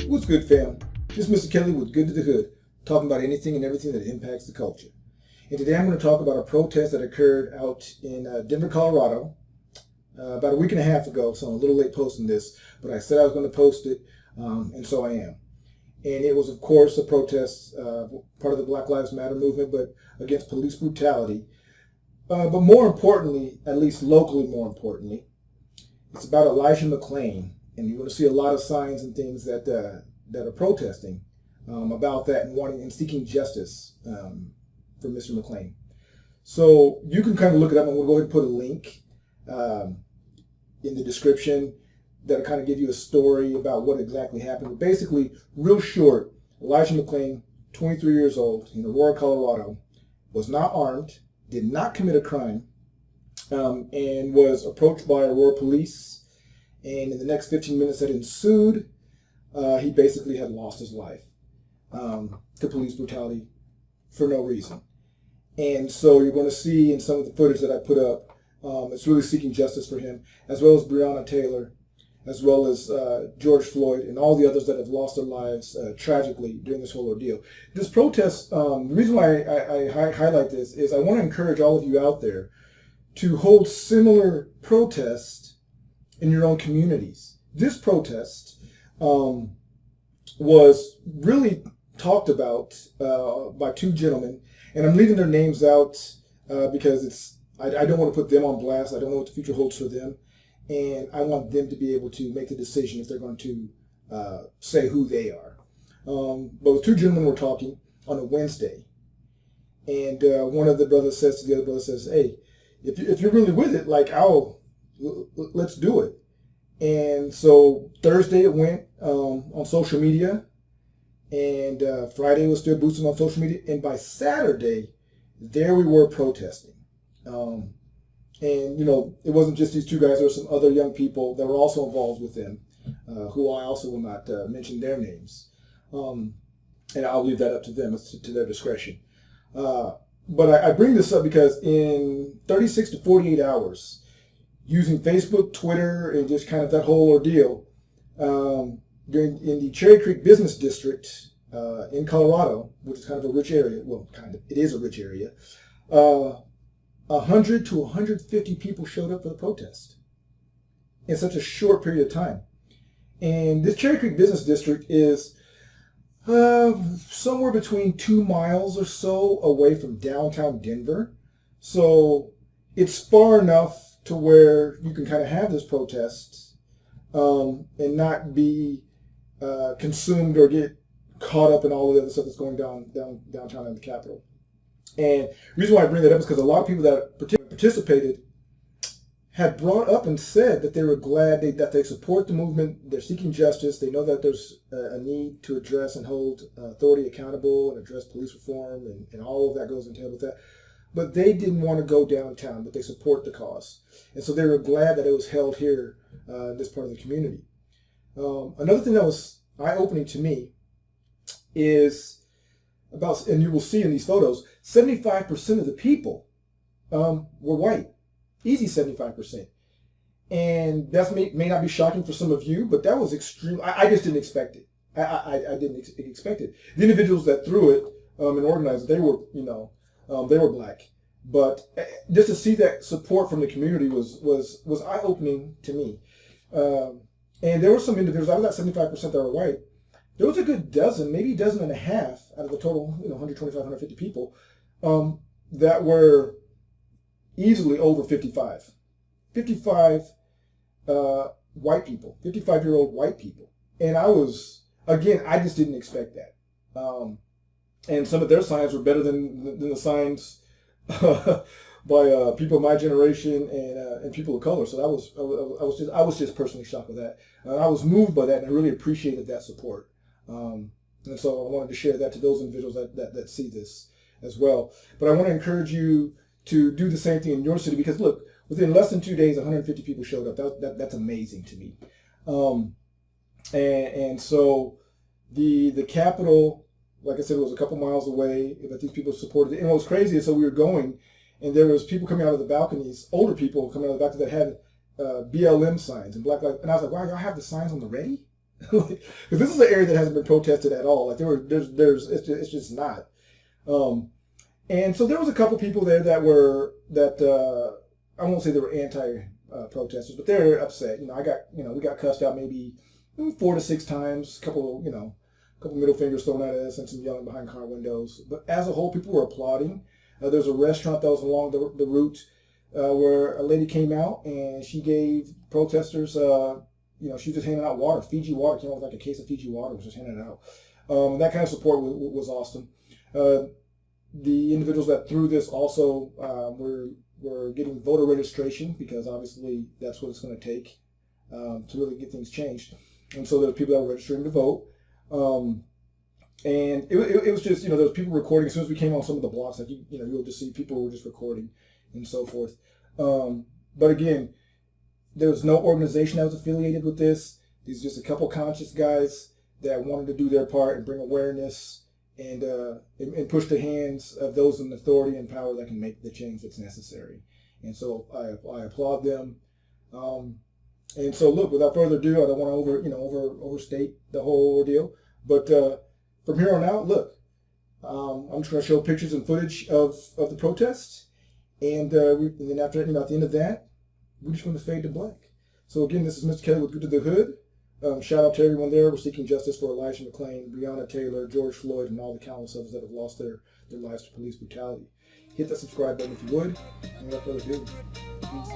What's good, fam? This is Mr. Kelly with Good to the Hood, talking about anything and everything that impacts the culture. And today I'm going to talk about a protest that occurred out in Denver, Colorado, about a week and a half ago, so I'm a little late posting this, but I said I was going to post it, and so I am. And it was, of course, a protest, part of the Black Lives Matter movement, but against police brutality. But more importantly, at least locally more importantly, it's about Elijah McClain. And you're going to see a lot of signs and things that are protesting about that and wanting and seeking justice for Mr. McClain. So you can kind of look it up, and we'll go ahead and put a link in the description that'll kind of give you a story about what exactly happened. But basically, real short, Elijah McClain, 23 years old, in Aurora, Colorado, was not armed, did not commit a crime, and was approached by Aurora police. And in the next 15 minutes that ensued, he basically had lost his life to police brutality for no reason. And so you're going to see in some of the footage that I put up, it's really seeking justice for him, as well as Breonna Taylor, as well as George Floyd, and all the others that have lost their lives tragically during this whole ordeal. This protest, the reason why I highlight this is I want to encourage all of you out there to hold similar protests in your own communities. This protest was really talked about by two gentlemen, and I'm leaving their names out because I don't want to put them on blast. I don't know what the future holds for them, and I want them to be able to make the decision if they're going to say who they are. But the two gentlemen were talking on a Wednesday, and one of the brothers says to the other brother, says, "Hey, if you're really with it, like let's do it." And so Thursday it went on social media, and Friday was still boosting on social media, and by Saturday, there we were protesting. And it wasn't just these two guys. There were some other young people that were also involved with them, who I also will not mention their names, and I'll leave that up to them, to their discretion. But I bring this up because in 36 to 48 hours, using Facebook, Twitter, and just kind of that whole ordeal, in the Cherry Creek Business District in Colorado, which is kind of a rich area, well, kind of, it is a rich area, 100 to 150 people showed up for the protest in such a short period of time. And this Cherry Creek Business District is somewhere between 2 miles or so away from downtown Denver. So it's far enough to where you can kind of have this protest and not be consumed or get caught up in all of the other stuff that's going downtown in the Capitol. And the reason why I bring that up is because a lot of people that participated had brought up and said that they were glad that they support the movement. They're seeking justice. They know that there's a need to address and hold authority accountable and address police reform, and all of that goes entailed with that. But they didn't want to go downtown, but they support the cause. And so they were glad that it was held here in this part of the community. Another thing that was eye-opening to me is about, and you will see in these photos, 75% of the people were white. Easy 75%. And that may not be shocking for some of you, but that was extreme. I just didn't expect it. I didn't expect it. The individuals that threw it and organized it, they were, they were black. But just to see that support from the community was eye-opening to me. And there were some individuals, out of that 75% that were white, there was a good dozen, maybe a dozen and a half out of the total, 125, 150 people, that were easily over 55. 55 white people, 55-year-old white people. And I just didn't expect that. And some of their signs were better than the signs by people of my generation and people of color. So I was just personally shocked with that. I was moved by that, and I really appreciated that support. And so I wanted to share that to those individuals that see this as well. But I want to encourage you to do the same thing in your city, because look, within less than 2 days, 150 people showed up. That's amazing to me. And so the Capitol, like I said, was a couple miles away, but these people supported it. And what was crazy is, so we were going, and there was people coming out of the balconies, older people coming out of the balcony that had BLM signs and Black Lives. And I was like, wow, y'all have the signs on the ready? Because this is an area that hasn't been protested at all. Like it's just not. And so there was a couple people there that I won't say they were anti-protesters, but they're upset. We got cussed out maybe 4 to 6 times. Couple middle fingers thrown at us and some yelling behind car windows. But as a whole, people were applauding. There was a restaurant that was along the route where a lady came out and she gave protesters, she was just handing out water, Fiji water. Came out with like a case of Fiji water, was just handing it out. That kind of support was awesome. The individuals that threw this also were getting voter registration, because obviously that's what it's going to take to really get things changed. And so there were people that were registering to vote. And it was just, there was people recording. As soon as we came on some of the blocks, like you'll just see people were just recording and so forth. But again, there was no organization that was affiliated with this. These are just a couple conscious guys that wanted to do their part and bring awareness and push the hands of those in authority and power that can make the change that's necessary. And so I applaud them. And so look, without further ado, I don't want to overstate the whole ordeal. But from here on out, look, I'm just going to show pictures and footage of the protests, and then after, at the end of that, we're just going to fade to black. So again, this is Mr. Kelly with Good to the Hood. Shout out to everyone there. We're seeking justice for Elijah McClain, Breonna Taylor, George Floyd, and all the countless others that have lost their lives to police brutality. Hit that subscribe button if you would. And without further ado, peace.